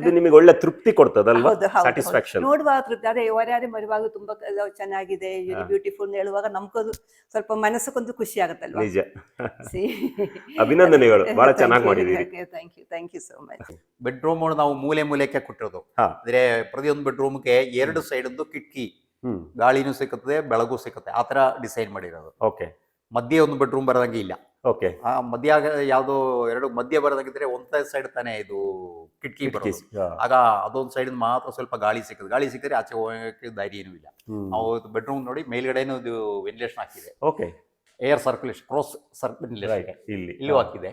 ಇದು ನಿಮಗೆ ಒಳ್ಳೆ ತೃಪ್ತಿ ಕೊಡ್ತದಲ್ವಾ, ಸ್ಯಾಟಿಸ್ಫ್ಯಾಕ್ಷನ್ ನೋಡುವ ತೃಪ್ತಿ. ಅದೇ ಯಾರ್ಯಾರು ಬರುವಾಗ ತುಂಬಾ ಚೆನ್ನಾಗಿದೆ, ಬ್ಯೂಟಿಫುಲ್ ಹೇಳುವಾಗ ನಮ್ಗೊಂದು ಸ್ವಲ್ಪ ಮನಸ್ಸಕ್ಕೊಂದು ಖುಷಿ ಆಗುತ್ತಲ್ವಾ. ನಿಜ. ಅಭಿನಂದನೆಗಳು, ಬಹಳ ಚೆನ್ನಾಗಿ ಮಾಡಿದ್ದೀರಿ. Thank you so much. Bedroom ನಾವು ಮೂಲೆಕ್ಕೆ ಕೊಟ್ಟಿರೋದು. ಅಂದ್ರೆ ಪ್ರತಿಯೊಂದು ಬೆಡ್ರೂಮ್ಗೆ 2 ಸೈಡ್ ಕಿಟಕಿ, ಗಾಳಿನೂ ಸಿಕ್ಕುತ್ತದೆ ಬೆಳಗು ಸಿಕ್ಕುತ್ತೆ, ಆತರ ಡಿಸೈನ್ ಮಾಡಿರೋದು. ಓಕೆ. ಮಧ್ಯೆ ಒಂದು ಬೆಡ್ರೂಮ್ ಬರದಂಗೆ ಇಲ್ಲ. ಓಕೆ. ಮಧ್ಯ ಯಾವ್ದೋ ಎರಡು ಮಧ್ಯ ಬರದಂಗಿದ್ರೆ ಒಂದ್ ಸೈಡ್ ತಾನೇ ಇದು ಕಿಟಕಿ ಬರೋದು. ಆಗ ಅದೊಂದ್ ಸೈಡ್ ಮಾತ್ರ ಸ್ವಲ್ಪ ಗಾಳಿ ಸಿಕ್ಕಿದ್ರೆ ಆಚೆ ಹೋಗಕ್ಕೆ ದಾರಿ ಏನೂ ಇಲ್ಲ. ನಾವು ಬೆಡ್ರೂಮ್ ನೋಡಿ ಮೇಲ್ಗಡೆನೂ ಇದು ವೆಂಟಿಲೇಷನ್ ಹಾಕಿದೆ. Okay. Air circulation, cross circulation ಇಲ್ಲೂ ಹಾಕಿದೆ.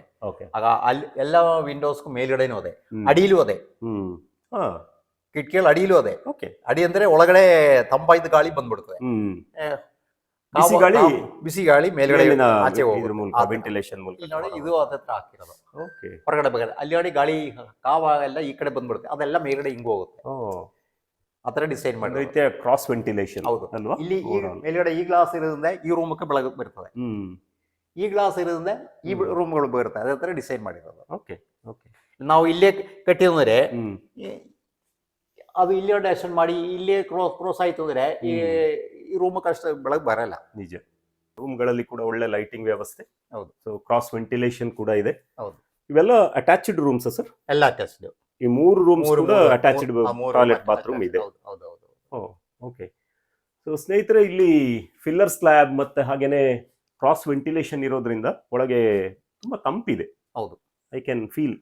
ಆಗ ಅಲ್ಲಿ ಎಲ್ಲ ವಿಂಡೋಸ್ಗೂ ಮೇಲ್ಗಡೆನೂ ಅದೇ, ಅಡಿಲೂ ಅದೇ, ಕಿಟಕಿಯಲ್ಲಿ ಅಡಿಲೂ ಅದೇ. ಅಡಿ ಅಂದ್ರೆ ಒಳಗಡೆ ತಂಪಾಯ್ದ ಗಾಳಿ ಬಂದ್ಬಿಡ್ತದೆ, ಬಿಸಿ ಗಾಳಿ ಮೇಲ್ಗಡೆ ಆಚೆ ವೆಂಟಿಲೇಷನ್ ಮೂಲಕ. ನೋಡಿ ಇದು ಅದತ್ರ ಹಾಕಿರೋದು. ಹೊರಗಡೆ ಬಗ್ಗೆ ಅಲ್ಲಿ ನೋಡಿ ಗಾಳಿ ಕಾವ ಎಲ್ಲ ಈ ಕಡೆ ಬಂದ್ಬಿಡುತ್ತೆ, ಅದೆಲ್ಲ ಮೇಲ್ಗಡೆ ಹಿಂಗ್ ಹೋಗುತ್ತೆ. ಆತರ ಡಿಸೈನ್ ಮಾಡಿ ಕ್ರಾಸ್ ವೆಂಟಿಲೇಷನ್. ಹೌದು. ಇಲ್ಲಿ ಮೇಲ್ಗಡೆ ಈ ಗ್ಲಾಸ್ ಇರೋದ್ರಿಂದ ಈ ರೂಮಕ್ಕೆ ಬೆಳಗ್ಗೆ ಬರ್ತದೆ, ಈ ಗ್ಲಾಸ್ ಇರೋದ್ರಿಂದ ಈ ರೂಮ್ಗಳು ಬರುತ್ತೆ. ಅದೇ ತರ ಡಿಸೈನ್ ಮಾಡಿರೋದು. ನಾವು ಇಲ್ಲೇ ಕಟ್ಟಿದ್ರೆ ಅದು ಇಲ್ಲೇ ಡೆಕೋರೇಷನ್ ಮಾಡಿ ಇಲ್ಲೇ ಕ್ರೋಸ್ ಆಯ್ತು ಅಂದ್ರೆ ಈ ರೂಮ್ ಅಷ್ಟು ಬೆಳಗ್ಗೆ ಬರಲ್ಲ. ನಿಜ. ರೂಮ್ಗಳಲ್ಲಿ ಕೂಡ ಒಳ್ಳೆ ಲೈಟಿಂಗ್ ವ್ಯವಸ್ಥೆ. ಹೌದು. ಸೊ ಕ್ರಾಸ್ ವೆಂಟಿಲೇಷನ್ ಕೂಡ ಇದೆ. ಹೌದು. ಇವೆಲ್ಲ ಅಟ್ಯಾಚ್ಡ್ ರೂಮ್ಸ್ ಸರ್? ಎಲ್ಲ ಅಟ್ಯಾಚ್ಡ್. ಈ 3 ರೂಮ್ಸ್ ಕೂಡ ಅಟ್ಯಾಚ್ಡ್ ಟಾಯ್ಲೆಟ್ ಬಾತ್ರೂಮ್ ಇದೆ. ಓಕೆ. ಸೊ ಸ್ನೇಹಿತರೆ, ಇಲ್ಲಿ ಫಿಲ್ಲರ್ ಸ್ಲ್ಯಾಬ್ ಮತ್ತೆ ಹಾಗೇನೆ ಕ್ರಾಸ್ ವೆಂಟಿಲೇಷನ್ ಇರೋದ್ರಿಂದ ಒಳಗೆ ತುಂಬಾ ತಂಪಿದೆ. ಹೌದು, ಐ ಕ್ಯಾನ್ ಫೀಲ್.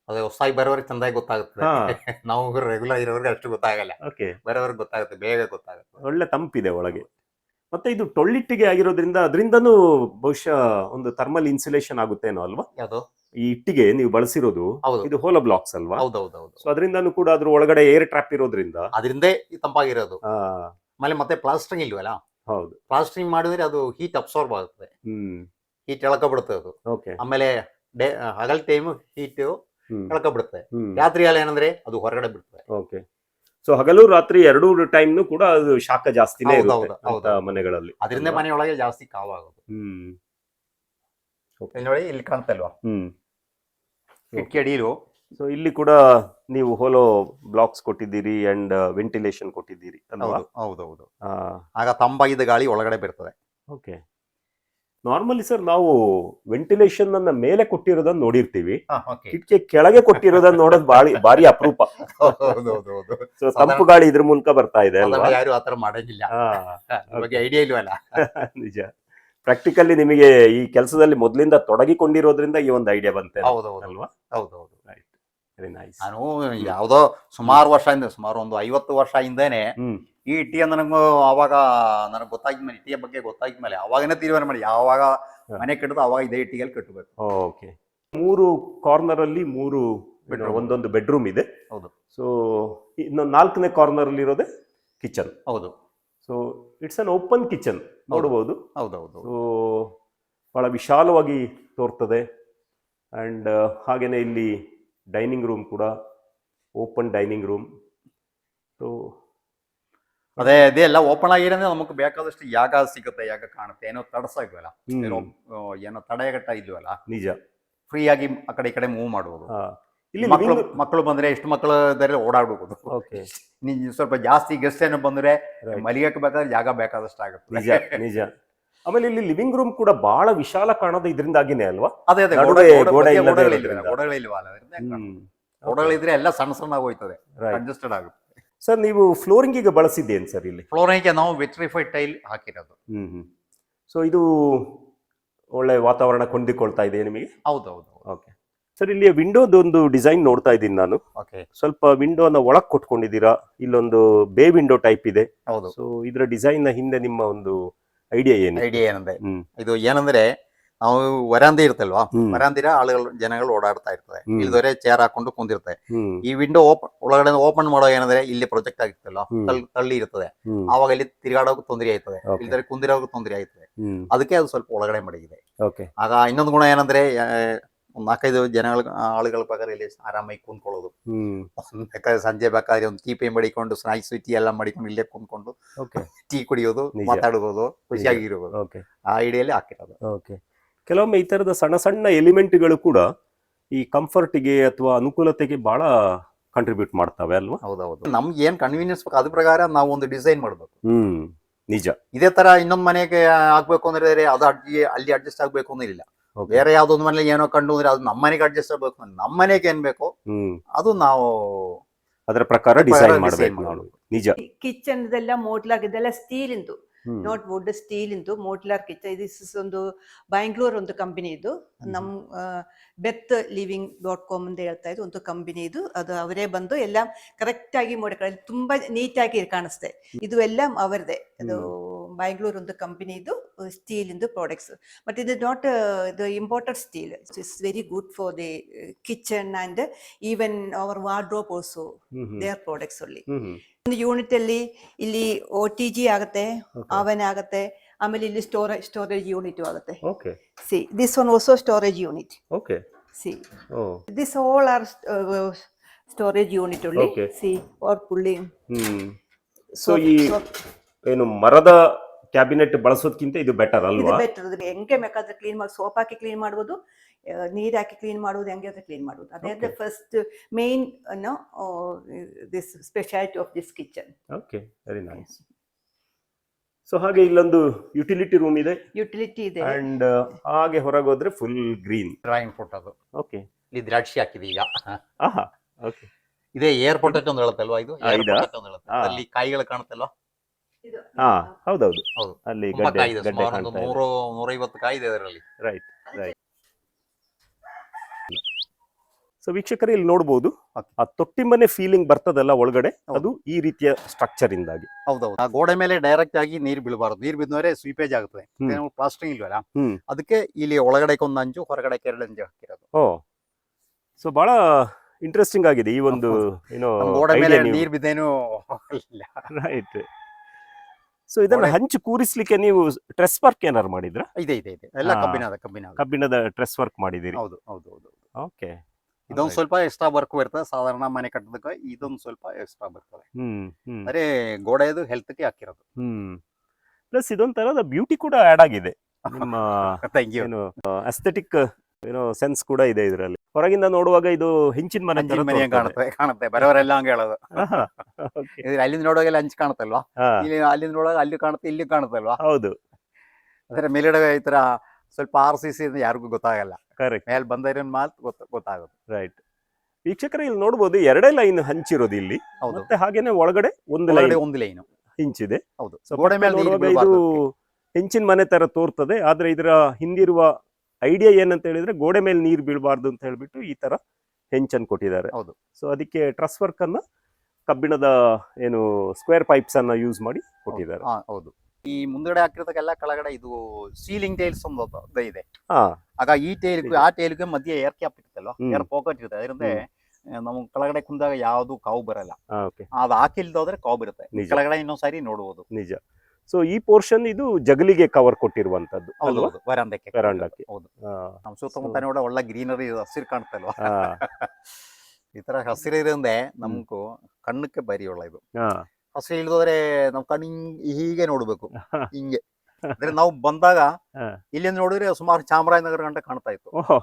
ಅದೇ ಹೊಸದಾಗಿ ಬರೋರಿಗೆ ಚಂದಾಗಿ ಗೊತ್ತಾಗುತ್ತೆ. ನಾವು ರೆಗ್ಯುಲರ್ ಇರೋರಿಗೆ ಅಷ್ಟು ಗೊತ್ತಾಗಲ್ಲ. ಬರೋರಿಗೆ ಗೊತ್ತಾಗುತ್ತೆ, ಬೇಗ ಗೊತ್ತಾಗುತ್ತೆ. ಒಳ್ಳೆ ತಂಪಿದೆ ಒಳಗೆ. ಮತ್ತೆ ಇದು ಟೊಳ್ಳಿಟ್ಟಿಗೆ ಆಗಿರೋದ್ರಿಂದ ಅದರಿಂದನೂ ಬಹುಶಃ ಒಂದು ಥರ್ಮಲ್ ಇನ್ಸುಲೇಷನ್ ಆಗುತ್ತೇನೋ ಅಲ್ವಾ? ಯಾವುದು? ಈ ಇಟ್ಟಿಗೆ ನೀವು ಬಳಸಿರೋದು ಇದು ಹೋಲೋ ಬ್ಲಾಕ್ಸ್ ಅಲ್ವಾ? ಹೌದೌದೌದು. ಸೊ ಅದರಿಂದನೂ ಕೂಡ ಅದ್ರ ಒಳಗಡೆ ಏರ್ ಟ್ರಾಪ್ ಇರೋದ್ರಿಂದ ಅದರಿಂದೇ ತಂಪಾಗಿರೋದು. ಆಮೇಲೆ ಮತ್ತೆ ಪ್ಲಾಸ್ಟರಿಂಗ್ ಇಲ್ವಲ್ಲ? ಹೌದು. ಪ್ಲಾಸ್ಟರಿಂಗ್ ಮಾಡಿದ್ರೆ ಅದು ಹೀಟ್ ಅಬ್ಸಾರ್ಬ್ ಆಗುತ್ತೆ. ಹೀಟ್ ಎಳ್ಕೊಬಿಡುತ್ತೆ ಅದು. ಓಕೆ. ಆಮೇಲೆ ಹಗಲ್ ಟೈಮ್ ಹೀಟ್ ಹ್ಮ್. ಎಳ್ಕೊಬಿಡುತ್ತೆ. ಹ್ಮ್. ರಾತ್ರಿ ಎಲ್ಲ ಏನಂದ್ರೆ ಅದು ಹೊರಗಡೆ ಬಿಡ್ತದೆ. ಓಕೆ. ಸೊ ಹಗಲು ರಾತ್ರಿ ಎರಡೂ ಟೈಮ್ನು ಕೂಡ ಅದು ಶಾಖ ಜಾಸ್ತಿನೇ ಹೌದು, ಇರುತ್ತೆ ಹೌದು, ಹೌದು. ಅಂತ ಮನೆಗಳಲ್ಲಿ. ಅದರಿಂದ ಅಲ್ವಾ? ಮನೆಯೊಳಗೆ ಜಾಸ್ತಿ ಕಾವಾಗೋದು. ಹ್ಮ್. ಓಕೆ. ಇಲ್ಲಿ ನೋಡಿ, ಇಲ್ಲಿ ಕಾಣ್ತಲ್ವಾ ಹ್ಮ್. ಕಿಟಕಿ ಅಡಿಲು. ಸೊ ಇಲ್ಲಿ ಕೂಡ ನೀವು ಹೋಲೋ ಬ್ಲಾಕ್ಸ್ ಕೊಟ್ಟಿದ್ದೀರಿ ಅಂಡ್ ವೆಂಟಿಲೇಷನ್ ಕೊಟ್ಟಿದ್ದೀರಿ ಅಲ್ವಾ? ಹೌದು, ಹೌದೌದು. ಆಗ ತಂಪಾಗಿದ್ದ ಗಾಳಿ ಒಳಗಡೆ ಬರ್ತದೆ. ಓಕೆ. ನಾರ್ಮಲಿ ಸರ್ ನಾವು ವೆಂಟಿಲೇಷನ್ ಅನ್ನ ಮೇಲೆ ಕೊಟ್ಟಿರೋದನ್ನ ನೋಡಿರ್ತೀವಿ, ಕಿಟಕಿ ಕೆಳಗೆ ಕೊಟ್ಟಿರೋದನ್ನ ನೋಡೋದು ಭಾರಿ ಅಪರೂಪ. ಸೊ ತಂಪು ಗಾಳಿ ಇದ್ರ ಮೂಲಕ ಬರ್ತಾ ಇದೆ ಅಲ್ವಾ? ಯಾರು ಆತರ ಮಾಡಂಗಿಲ್ಲ. ಬಗ್ಗೆ ಐಡಿಯಾ ಇಲ್ವಲ್ಲ. ನಿಜ. ಪ್ರಾಕ್ಟಿಕಲಿ ನಿಮಗೆ ಈ ಕೆಲಸದಲ್ಲಿ ಮೊದಲಿಂದ ತೊಡಗಿಕೊಂಡಿರೋದ್ರಿಂದ ಈ ಒಂದು ಐಡಿಯಾ ಬಂತೆ ಅಲ್ವಾ? ಹೌದೌದು. ರೈಟ್. Very nice. ನಾನು ಯಾವ್ದೋ ಸುಮಾರು ವರ್ಷದಿಂದ, ಸುಮಾರು ಒಂದು 50 ವರ್ಷ ಹಿಂದೇನೆ ಈ ಇಟ್ಟಿಗೆ ನನಗೆ ಅವಾಗ ನನಗೆ ಗೊತ್ತಾಗಿದ್ಮೇಲೆ, ಇಟ್ಟಿಗೆ ಬಗ್ಗೆ ಗೊತ್ತಾಗಿದ್ಮೇಲೆ ಅವಾಗನೇ ತೀರ್ಮಾನ ಮಾಡಿ ಯಾವಾಗ ಮನೆ ಕಟ್ಟೋದು ಅವಾಗ ಇದೇ ಇಟ್ಟಿಗೆಯಲ್ಲಿ ಕಟ್ಟಬೇಕು. ಓಕೆ. 3 ಕಾರ್ನರ್ ಅಲ್ಲಿ 3 ಒಂದೊಂದು ಬೆಡ್ರೂಮ್ ಇದೆ. ಹೌದು. ಸೊ ಇನ್ನು 4ನೇ ಕಾರ್ನರ್ ಅಲ್ಲಿ ಇರೋದೇ ಕಿಚನ್. ಹೌದು. So it's an open kitchen ನೋಡಬಹುದು. ಹೌದೌದು. ಸೊ ಬಹಳ ವಿಶಾಲವಾಗಿ ತೋರ್ತದೆ. ಅಂಡ್ ಹಾಗೇನೆ ಇಲ್ಲಿ ಡೈನಿಂಗ್ ರೂಮ್ ಕೂಡ ಓಪನ್ ಡೈನಿಂಗ್ ರೂಮ್. ಸೊ ಅದೇ ಎಲ್ಲ ಓಪನ್ ಆಗಿರೋದ್ರೆ ನಮಗೆ ಬೇಕಾದಷ್ಟು ಜಾಗ ಸಿಗುತ್ತೆ, ಜಾಗ ಕಾಣುತ್ತೆ. ಏನೋ ತಡಸ ಇಲ್ವಲ್ಲ, ಏನೋ ತಡೆಗಟ್ಟ ಇಲ್ವಲ್ಲ, ನಿಜ. ಫ್ರೀ ಆಗಿ ಆ ಕಡೆ ಈ ಕಡೆ ಮೂವ್ ಮಾಡುವುದು. ಇಲ್ಲಿ ಮಕ್ಕಳು ಬಂದ್ರೆ ಎಷ್ಟು ಮಕ್ಕಳು ಇದ್ದಾರೆ ಓಡಾಡ್ಬೋದು. ಓಕೆ. ಸ್ವಲ್ಪ ಜಾಸ್ತಿ ಗೆಸ್ಟ್ ಏನೋ ಬಂದ್ರೆ ಮಲಿಗಕ್ಕೆ ಬೇಕಾದ್ರೆ ಜಾಗ ಬೇಕಾದಷ್ಟು ಆಗುತ್ತೆ. ನಿಜ ನಿಜ. ಆಮೇಲೆ ಇಲ್ಲಿ ಲಿವಿಂಗ್ ರೂಮ್ ಕೂಡ ಬಹಳ ವಿಶಾಲ ಕಾಣೋದು ಇದರಿಂದಾಗಿನೇ ಅಲ್ವಾ? ಅದೇ ಗೋಡೆಗಳಿದ್ರೆ ಎಲ್ಲ ಸಣ್ಣ ಸಣ್ಣ ಹೋಯ್ತದೆ, ಅಡ್ಜಸ್ಟೆಡ್ ಆಗುತ್ತೆ. ಸರ್ ನೀವು ಫ್ಲೋರಿಂಗ್ ಈಗ ಬಳಸಿದ್ದೇನು ಸರ್ ಇಲ್ಲಿ? ಫ್ಲೋರಿಂಗ್ಗೆ ನಾವು ವಿಟ್ರಿಫೈಡ್ ಟೈಲ್ ಹಾಕಿರೋದು. ಸೊ ಇದು ಒಳ್ಳೆ ವಾತಾವರಣ ಹೊಂದಿಕೊಳ್ತಾ ಇದೆ ನಿಮಗೆ? ಹೌದೌದು. ಓಕೆ ಸರ್, ಇಲ್ಲಿ ವಿಂಡೋದೊಂದು ಡಿಸೈನ್ ನೋಡ್ತಾ ಇದ್ದೀನಿ ನಾನು. ಓಕೆ. ಸ್ವಲ್ಪ ವಿಂಡೋನ ಒಳಗ್ ಕೊಟ್ಕೊಂಡಿದ್ದೀರಾ, ಇಲ್ಲೊಂದು ಬೇ ವಿಂಡೋ ಟೈಪ್ ಇದೆ. ಹೌದು. ಸೊ ಇದರ ಡಿಸೈನ್ ನ ಹಿಂದೆ ನಿಮ್ಮ ಒಂದು ಐಡಿಯಾ ಏನಂದ್ರೆ ಇದು ಏನಂದ್ರೆ ನಾವು ವರಾಂದಿ ಇರ್ತಲ್ವಾ, ವರಾಂದಿರ ಜನಗಳು ಓಡಾಡ್ತಾ ಇರ್ತದೆ, ಇಲ್ದವರೆ ಚೇರ್ ಹಾಕೊಂಡು ಕುಂದಿರ್ತದೆ. ಈ ವಿಂಡೋ ಒಳಗಡೆ ಓಪನ್ ಮಾಡೋ ಏನಂದ್ರೆ ಇಲ್ಲಿ ಪ್ರೊಜೆಕ್ಟ್ ಆಗಿರ್ತಲ್ಲ, ತಳ್ಳಿ ಇರ್ತದೆ, ಆವಾಗ ಇಲ್ಲಿ ತಿರುಗಾಡೋಕೆ ತೊಂದರೆ ಆಯ್ತದೆ, ಇಲ್ದರೆ ಕುಂದಿರೋಕೆ ತೊಂದರೆ ಆಯ್ತದೆ. ಅದಕ್ಕೆ ಅದು ಸ್ವಲ್ಪ ಒಳಗಡೆ ಮಡಗಿದೆ. ಆಗ ಇನ್ನೊಂದು ಗುಣ ಏನಂದ್ರೆ ಒಂದ್ 4-5 ಆಳುಗಳ ಪ್ರಕಾರ ಇಲ್ಲಿ ಆರಾಮಾಗಿ ಕುಂತ್ಕೊಳ್ಳೋದು. ಬೇಕಾದ್ರೆ ಸಂಜೆ ಬೇಕಾದ್ರೆ ಒಂದು ಕೀಪೆ ಮಡಿಕೊಂಡು ಸ್ನಾಕ್ಸ್ ಟೀ ಎಲ್ಲ ಮಡಿಕೊಂಡು ಇಲ್ಲೇ ಕುಂತ್ಕೊಂಡು ಟೀ ಕುಡಿಯೋದು, ಮಾತಾಡಬಹುದು, ಖುಷಿಯಾಗಿರ್ಬೋದು. ಆ ಐಡಿಯಲ್ಲಿ ಹಾಕಿರೋದು. ಓಕೆ. ಕೆಲವೊಮ್ಮೆ ಈ ತರದ ಸಣ್ಣ ಸಣ್ಣ ಎಲಿಮೆಂಟ್ಗಳು ಕೂಡ ಈ ಕಂಫರ್ಟ್ಗೆ ಅಥವಾ ಅನುಕೂಲತೆಗೆ ಬಹಳ ಕಾಂಟ್ರಿಬ್ಯೂಟ್ ಮಾಡ್ತವೆ ಅಲ್ವಾ? ಹೌದೌದು. ನಮ್ಗೆ ಏನ್ ಕನ್ವೀನಿಯನ್ಸ್ ಬೇಕು ಅದ್ರ ಪ್ರಕಾರ ನಾವು ಒಂದು ಡಿಸೈನ್ ಮಾಡ್ಬೇಕು. ನಿಜ. ಇದೇ ತರ ಇನ್ನೊಂದ್ ಮನೆಗೆ ಆಗ್ಬೇಕು ಅಂದ್ರೆ ಅದು ಅಲ್ಲಿ ಅಡ್ಜಸ್ಟ್ ಆಗ್ಬೇಕು ಅನ್ನೋದಿಲ್ಲ. ಬೇರೆ ಯಾವ್ದೊಂದು ಮನೇಲಿ ಏನೋ ಕಂಡು ಅಂದ್ರೆ ಅದು ನಮ್ಮ ಮನೆಗೆ ಅಡ್ಜಸ್ಟ್ ಆಗ್ಬೇಕು, ನಮ್ಮ ಮನೆಗೆ ಏನ್ ಬೇಕು ಅದು ನಾವು ಅದರ ಪ್ರಕಾರ ಡಿಸೈನ್ ಮಾಡಬೇಕು. ನಿಜ. ಕಿಚನ್ ಇದೆಲ್ಲ ಮೋಡ್ಲಾರ್ ಇದೆಲ್ಲ ಸ್ಟೀಲ್ ಇಂದು, ನಾಟ್ ವುಡ್, ಸ್ಟೀಲ್ ಇಂದು ಮೋಡ್ಲಾರ್ ಕಿಚನ್. ಇದು ಒಂದು ಬ್ಯಾಂಗ್ಳೂರ್ ಒಂದು ಕಂಪನಿ, ಇದು ನಮ್ ಬೆತ್ living.com ಅಂತ ಹೇಳ್ತಾ ಇದ್ದು ಒಂದು ಕಂಪನಿ ಇದು. ಅದು ಅವರೇ ಬಂದು ಎಲ್ಲ ಕರೆಕ್ಟ್ ಆಗಿ ಮಾಡಿಕೊಳ್ಳಿ, ತುಂಬಾ ನೀಟಾಗಿ ಕಾಣಿಸ್ತೆ. ಇದು ಎಲ್ಲ ಅವರದೇ, ಅದು ಬ್ಯಾಂಗ್ಳೂರ್ ಒಂದು ಕಂಪನಿ, ಇದು ಸ್ಟೀಲ್ ಇಂದು ಪ್ರಾಡಕ್ಟ್ಸ್. ಬಟ್ ಇದು not the imported steel. It's very good for the kitchen and even our wardrobe also, they are products only. ಒಂದು ಯೂನಿಟ್ ಅಲ್ಲಿ ಇಲ್ಲಿ OTG ಆಗುತ್ತೆ, ಅವನ್ ಆಗುತ್ತೆ, ಆಮೇಲೆ ಇಲ್ಲಿ ಸ್ಟೋರೇಜ್ ಯೂನಿಟ್ ಆಗುತ್ತೆ. See, this one also storage unit. Okay. See, this all are storage unit only. See, or pulling. So ಏನು ಮರದ ಕ್ಯಾಬಿನೆಟ್ ಬಳಸೋದಕ್ಕಿಂತ ಇದು ಬೆಟರ್ ಅಲ್ವಾ? ಇದು ಬೆಟರ್. ಹೆಂಗೆ ಬೇಕಾದ್ರೆ ಕ್ಲೀನ್ ಮಾಡಿ, ಸೋಪ್ ಹಾಕಿ ಕ್ಲೀನ್ ಮಾಡ್ಬೋದು, ನೀರ್ ಹಾಕಿ ಕ್ಲೀನ್ ಮಾಡುವುದು, ಹೆಂಗೆ ಕ್ಲೀನ್ ಮಾಡುವುದು. ಅದೇ first main this speciality of this kitchen. Okay, very nice. So ಹಾಗೆ ಇಲ್ಲೊಂದು ಯುಟಿಲಿಟಿ ರೂಮ್ ಇದೆ. ಯುಟಿಲಿಟಿ ಇದೆ. ಅಂಡ್ ಹಾಗೆ ಹೊರಗೆ ಹೋದ್ರೆ ಫುಲ್ ಗ್ರೀನ್ ಡ್ರಾಯಿಂಗ್ ಫೋಟೋ. ಅದು ಓಕೆ. ಇಲ್ಲಿ ದ್ರಾಕ್ಷಿ ಹಾಕಿದೆ ಈಗ. ಓಕೆ. ಇದೇ ಏರ್ ಪೊಟೆಟೊ ಅಂತ ಹೇಳುತ್ತಲ್ವಾ, ಇದು ಅಲ್ಲಿ ಕಾಯಿಗಳು ಕಾಣುತ್ತಲ್ವಾ? ಹೌದೌದು. ಅಲ್ಲಿ ಗಡ್ಡೆ 150 ಕಾಯಿ ಇದೆ ಅದರಲ್ಲಿ. Right right. ಸೊ ವೀಕ್ಷಕರೇ, ಇಲ್ಲಿ ನೋಡಬಹುದು ಆ ತೊಟ್ಟಿ ಮನೆ ಫೀಲಿಂಗ್ ಬರ್ತದಲ್ಲ ಒಳಗಡೆ, ಅದು ಈ ರೀತಿಯ ಸ್ಟ್ರಕ್ಚರ್ ಇಂದಾಗಿ. ಹೌದೌದು. ಆ ಗೋಡೆ ಮೇಲೆ ಡೈರೆಕ್ಟ್ ಆಗಿ ನೀರು ಬೀಳಬಾರದು, ನೀರು ಬಿದ್ದರೆ ಸ್ವೀಪೇಜ್ ಆಗುತ್ತದೆ. ಪ್ಲಾಸ್ಟರಿಂಗ್ ಇಲ್ವಲ್ಲ, ಅದಕ್ಕೆ ಇಲ್ಲಿ ಒಳಗಡೆ ಒಂದು ಅಂಚು, ಹೊರಗಡೆ 2 ಅಂಚು ಹಾಕಿರೋದು. ಸೊ ಬಹಳ ಇಂಟ್ರೆಸ್ಟಿಂಗ್ ಆಗಿದೆ ಈ ಒಂದು ಏನೋ ಗೋಡೆ ಮೇಲೆ ನೀರು ಬಿದ್ದೇನು. ರೈಟ್. ಸೊ ಇದನ್ನ ಗೋಡೆ- ಹಂಚು ಕೂರಿಸ್ಲಿಕ್ಕೆ ನೀವು ಟ್ರೆಸ್ ವರ್ಕ್ ಏನಾರು ಮಾಡಿದ್ರ? ಇದೆ ಎಲ್ಲ ಹಾ. ಕಬ್ಬಿನ ಕಬ್ಬಿಣದ ಟ್ರೆಸ್ ವರ್ಕ್ ಮಾಡಿದಿರಿ? ಹೌದು ಓಕೆ. ಇದೊಂದು ಸ್ವಲ್ಪ ಎಕ್ಸ್ಟ್ರಾ ವರ್ಕ್ ಬರ್ತದೆ, ಸಾಧಾರಣ ಮನೆ ಕಟ್ಟೋದಕ್ಕೆ ಇದೊಂದು ಸ್ವಲ್ಪ ಎಕ್ಸ್ಟ್ರಾ ಬರ್ತದೆ. ಅಂದ್ರೆ ಗೋಡೆದು ಹೆಲ್ತ್ಗೆ ಹಾಕಿರೋದು. ಪ್ಲಸ್ ಇದೊಂದ್ ತರದ ಬ್ಯೂಟಿ ಕೂಡ ಆಡ್ ಆಗಿದೆ ನಿಮ್ಮ ಥ್ಯಾಂಕ್ ಯು. ಏನು ಅಸ್ಥೆಟಿಕ್ ಸೆನ್ಸ್ ಕೂಡ ಇದೆ ಇದರಲ್ಲಿ. ಹೊರಗಿಂದ ನೋಡುವಾಗ ಇದು ಹೆಂಚಿನ ಮನೆ ತರ ಮನೆ ಕಾಣುತ್ತೆ ಬರೋರೆಲ್ಲ ಹಂಗೆ ಹೇಳೋದು. Okay. ಅಲ್ಲಿಂದ ನೋಡುವಾಗೆಲ್ಲ ಹಂಚ್ ಕಾಣುತ್ತಲ್ವಾ, ಹಾ, ಅಲ್ಲಿಂದ ನೋಡುವಾಗ ಅಲ್ಲಿ ಕಾಣುತ್ತೆ, ಇಲ್ಲಿ ಕಾಣುತ್ತಲ್ವಾ. ಹೌದು, ಅಂದ್ರೆ ಮೇಲ್ಗಡೆ ಈ ತರ ಸ್ವಲ್ಪ RCC ಯಾರಿಗೂ ಗೊತ್ತಾಗಲ್ಲ, ಕರೆಕ್ಟ್, ಮೇಲ್ ಬಂದೈರ ಮಾತು ಗೊತ್ತಾಗುತ್ತೆ. ರೈಟ್. ವೀಕ್ಷಕರು ಇಲ್ಲಿ ನೋಡ್ಬೋದು 2 ಲೈನ್ ಹಂಚಿರೋದು ಇಲ್ಲಿ, ಹೌದು, ಮತ್ತೆ ಹಾಗೇನೆ ಒಳಗಡೆ ಒಂದು ಲೈನ್ ಒಂದು ಲೈನು. ಹಿಂಚಿದೆ. ಹೌದು, So, ಗೋಡೆ ಮೇಲೆ ನೀರು ನೋಡುವಾಗ ಇದು ಬೀಳ್ಬಾರ್ದು. ಹೆಂಚಿನ ಮನೆ ತರ ತೋರ್ತದೆ, ಆದ್ರೆ ಇದರ ಹಿಂದಿರುವ ಐಡಿಯಾ ಏನಂತ ಹೇಳಿದ್ರೆ ಗೋಡೆ ಮೇಲೆ ನೀರು ಬೀಳಬಾರ್ದು ಅಂತ ಹೇಳ್ಬಿಟ್ಟು ಈ ತರ ಹೆಂಚನ್ನು ಕೊಟ್ಟಿದ್ದಾರೆ. ಹೌದು. ಸೊ ಅದಕ್ಕೆ ಟ್ರಸ್ ವರ್ಕ್ ಅನ್ನ ಕಬ್ಬಿಣದ ಏನು ಸ್ಕ್ವೇರ್ ಪೈಪ್ಸ್ ಅನ್ನ ಯೂಸ್ ಮಾಡಿ ಕೊಟ್ಟಿದ್ದಾರೆ. ಹೌದು. ಈ ಮುಂದಗಡೆ ಹಾಕಿರೋದಕ್ಕೆಲ್ಲ ಕೆಳಗಡೆ ಇದು ಸೀಲಿಂಗ್ ಟೈಲ್ಸ್ ಒಂದು ಇದೆ. ಹಾ, ಆಗ ಈ ಟೈಲ್ಗೂ ಆ ಟೈಲ್ಗೆ ಮಧ್ಯೆ ಏರ್ ಕ್ಯಾಪ್ ಇರುತ್ತಲ್ವಾ, ಏರ್ ಪಾಕೆಟ್ ಇರುತ್ತೆ. ಅದರಿಂದ ನಮ್ಗೆ ಕೆಳಗಡೆ ಕುಂದಾಗ ಯಾವ್ದು ಕಾವು ಬರಲ್ಲ. ಓಕೆ. ಅದು ಹಾಕಿಲ್ದೋದ್ರೆ ಕಾವು ಬರುತ್ತೆ. ನಿಜ. ಕೆಳಗಡೆ ಇನ್ನೊಂದ್ಸಾರಿ ನೋಡ್ಬೋದು. ನಿಜ. ಸೊ ಈ ಪೋರ್ಷನ್ ಇದು ಜಗಲಿಗೆ ಕವರ್ ಕೊಟ್ಟಿರುವಂತದ್ದು ಹೌದು, ಅಲ್ವಾ? ವರಾಂಡಕ್ಕೆ. ವರಾಂಡಕ್ಕೆ. ಹೌದು. ಆ, ನಮ್ ಸುತ್ತಮುತ್ತ ನೋಡ ಒಳ್ಳೆ ಗ್ರೀನರಿ ಹಸಿರು ಕಾಣ್ತಲ್ವಾ. ಆ, ಈ ತರ ಹಸಿರು ಇರೋದೇ ನಮ್ಗೂ ಕಣ್ಣಕ್ಕೆ ಬರಿ ಒಳ್ಳೆದು. ಆ, ಹಸಿರು ಇಲ್ದೋದ್ರೆ ನಮ್ ಕಣ್ಣು ಹೀಗೆ ನೋಡ್ಬೇಕು, ಹಿಂಗೆ. ಅಂದ್ರೆ ನಾವು ಬಂದಾಗ ಆ. ಇಲ್ಲಿಂದ ನೋಡಿದ್ರೆ ಸುಮಾರು ಚಾಮರಾಜನಗರ ಗಂಟ ಕಾಣ್ತಾ ಇತ್ತು. ಓಹೋ.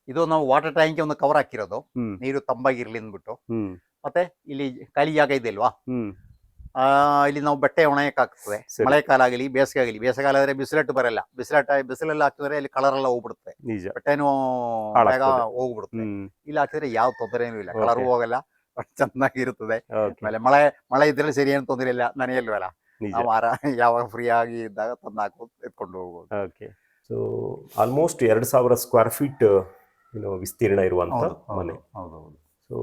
ಇದು ನಾವು ವಾಟರ್ ಟ್ಯಾಂಕ್ ಒಂದು ಕವರ್ ಹಾಕಿರೋದು, ಹ್ಮ್, ನೀರು ತಂಬಾಗಿರ್ಲಿ ಅಂದ್ಬಿಟ್ಟು. ಹ್ಮ್, ಮತ್ತೆ ಇಲ್ಲಿ ಖಾಲಿ ಜಾಗ ಇದೆ ಅಲ್ವಾ, ಹ್ಮ್, ಇಲ್ಲಿ ನಾವು ಬಟ್ಟೆ ಒಣಗಕ್ಕೆ ಆಗ್ತದೆ. ಸರಿ. ಮಳೆಕಾಲ ಆಗಲಿ ಬೇಸಿಗೆ ಆಗಲಿ. ಬೇಸಿಗೆಗಾಲ ಆದ್ರೆ ಬಿಸಿಲಟ್ಟು ಬರಲ್ಲ, ಬಿಸಿಲೆಲ್ಲ ಹಾಕಿದ್ರೆ ಇಲ್ಲಿ ಕಲರ್ ಎಲ್ಲ ಹೋಗ್ಬಿಡುತ್ತೆ, ನಿಜ. ಬಟ್ಟೆನೂ ಹಾಳಾಗ್ತದೆ. ಬೇಗ ಹೋಗ್ಬಿಡುತ್ತೆ. ಹ್ಮ್, ಇಲ್ಲಿ ಹಾಕಿದ್ರೆ ಯಾವ ತೊಂದರೆನೂ ಇಲ್ಲ, Okay. ಕಲರ್ ಹೋಗಲ್ಲ, ಚೆನ್ನಾಗಿರುತ್ತದೆ. okay, ಆಮೇಲೆ ಮಳೆ ಇದ್ರೆ ಸರಿ ಏನು ತೊಂದರೆ ಇಲ್ಲ, ನನಗೆಲ್ವಲ್ಲ. ನಿಜ. ನಾವು ಯಾವಾಗ ಫ್ರೀ ಆಗಿ ಇದ್ದಾಗ ತಂದು ಹಾಕಿ ಎತ್ಕೊಂಡು ಹೋಗ್ಬೋದು. Okay. So almost 2000 square feet ವಿಸ್ತೀರ್ಣ ಇರುವಂತ ಮನೆ. ಹೌದು. ಸೊ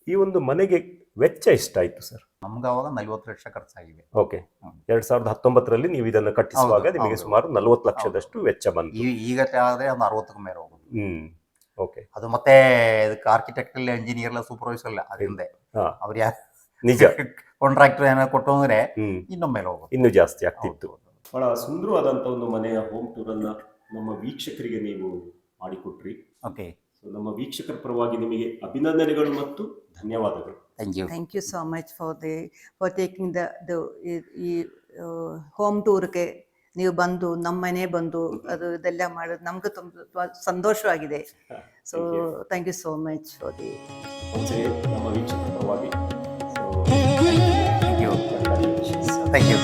ಈ ಒಂದು ಮನೆಗೆ ವೆಚ್ಚ ಎಷ್ಟಾಯ್ತು ಸರ್? ನಮ್ಗೆ ಅವಾಗ 40 ಲಕ್ಷ ಖರ್ಚಾಗಿದೆ. ಓಕೆ. 2019ರಲ್ಲಿ ನೀವು ಇದನ್ನ ಕಟ್ಟಿಸುವಾಗ ಹೌದು, ನಿಮಗೆ ಹೌದು. ಸುಮಾರು 40 ಲಕ್ಷದಷ್ಟು ವೆಚ್ಚ ಬಂತು. ಈಗ ಆದ್ರೆ ಒಂದು 60ಕ್ಕೂ ಮೇಲೆ ಹೋಗುದು. ಓಕೆ. ಅದು ಮತ್ತೆ ಇದಕ್ಕೆ ಆರ್ಕಿಟೆಕ್ಟಲ್ ಇಂಜಿನಿಯರ್ ಎಲ್ಲ ಸೂಪರ್ವೈಸರ್ ಇಲ್ಲ ಅದರಿಂದ. ಹಾ, ಅವ್ರು ಯಾರು ನಿಜ. ಕಾಂಟ್ರಾಕ್ಟರ್ ಏನೋ ಕೊಟ್ಟು ಅಂದ್ರೆ ಹ್ಮ್, ಇನ್ನೊಮ್ಮೆ ಹೋಗುದು. ಇನ್ನೂ ಜಾಸ್ತಿ ಆಗ್ತಿತ್ತು. ಬಹಳ ಸುಂದರವಾದಂತ ಒಂದು ಮನೆಯ ಹೋಮ್ ಟೂರ್ ಅನ್ನ ನಮ್ಮ ವೀಕ್ಷಕರಿಗೆ ನೀವು ಮಾಡಿಕೊಟ್ರಿ. ಓಕೆ. ಸೊ ನಮ್ಮ ವೀಕ್ಷಕರ ಪರವಾಗಿ ನಿಮಗೆ ಅಭಿನಂದನೆಗಳು ಮತ್ತು ಧನ್ಯವಾದಗಳು. Thank you. Thank you so much for taking ಈ ಹೋಮ್ ಟೂರ್ಗೆ ನೀವು ಬಂದು ನಮ್ಮ ಮನೆ ಬಂದು ಅದು ಇದೆಲ್ಲ ಮಾಡೋದು ನಮ್ಗೆ ತುಂಬ ಸಂತೋಷವಾಗಿದೆ. So thank you so much for ನಮ್ಮ ವೀಕ್ಷಕರ ಪರವಾಗಿ ಥ್ಯಾಂಕ್ ಯು.